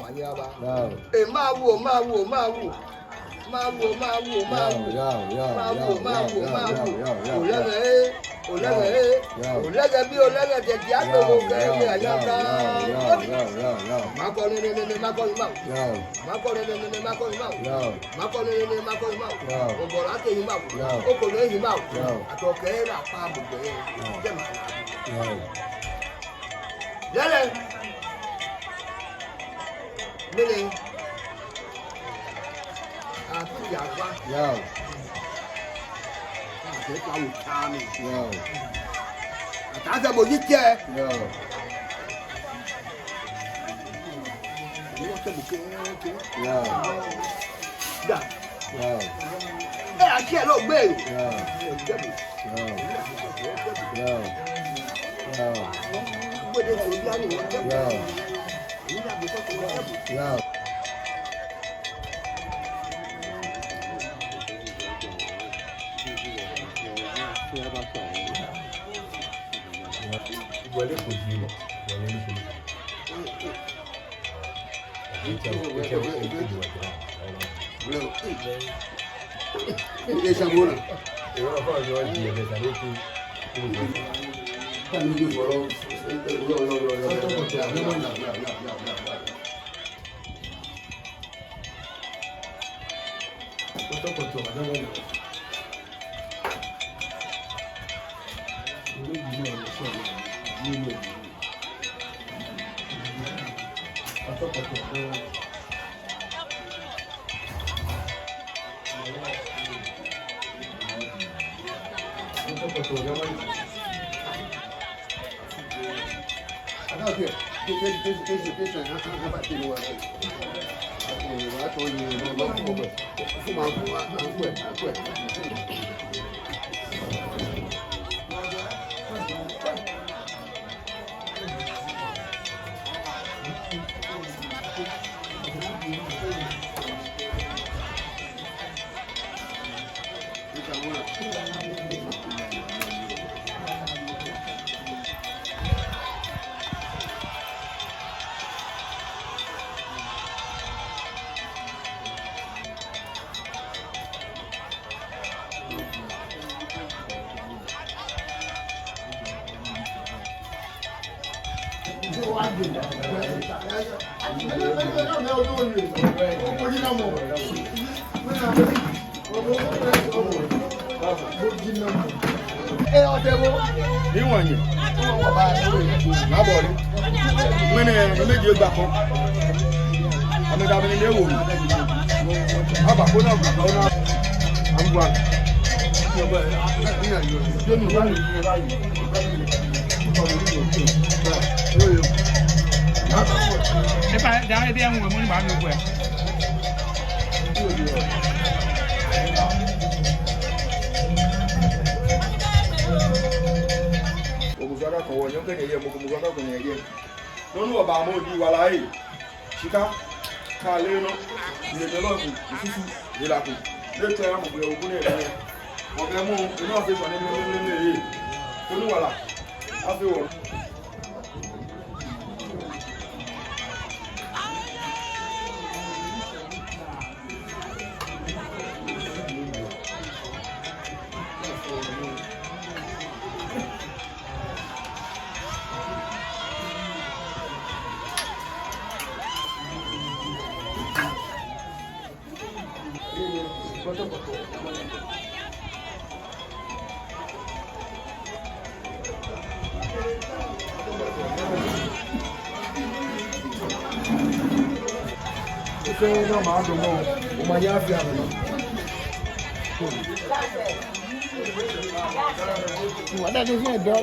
Wanyaba. Mawu. Olege bí olege tẹ̀tí àtòwò kẹ́kẹ́ àyàká. Ọ̀bọ̀rọ̀ àtẹ̀yìn máa wò. Okòló ẹ̀yìn máa wò. Àtọ̀kẹ́ rà pa àbùkù ẹ̀ jẹ́ màá. Yẹ́lẹ̀. Mílẹ̀. Àti ìyàgbá. Àtẹ̀kọ́ àwòká mi. Àtàkẹ́ bò yí kẹ́. Ẹ àti ẹ̀ ló gbé. Wọlé kò jí lọ, wọlé ní kò ní. Ilé iṣẹ́ wo náà? Ìwọ́n náà fọ́nà ni wọ́n di ẹ̀mẹ́ta ló kú. Níwọ̀n yìí, lábọ̀ rí, mẹ́rin méjì ó gbà kan, àmìdàmì ilé wò mí, àbàkó náà gbà kan náà, àgbà. Nípa dáhùn ẹbí ẹ̀hún ẹ̀mú nígbà mi gbọ́ ẹ̀. Ògùnzọ́dọ̀ kan wọ̀ ní ọ̀gbìn ẹ̀yẹ ògùnzọ́dọ̀ kan ẹ̀yẹ. Lọ́nù ọ̀bà àmọ́ òdi wà láàyè, ṣíká, ká lé iná, ìrètò lọ́ọ̀kù, ìfúfú, ìlàkù, létò ẹ̀rọ àmọ̀gbẹ̀ ògùn ẹ̀yẹ. Ọ̀gbẹ́ mú inú àfẹ́sọ̀ nínú èyí, oníwàlà, àfẹ́wọ̀. Ṣé náà máa dùn mọ́ o máa yá fi àmì náà. Ìwádàá tó fi ẹ̀dọ́.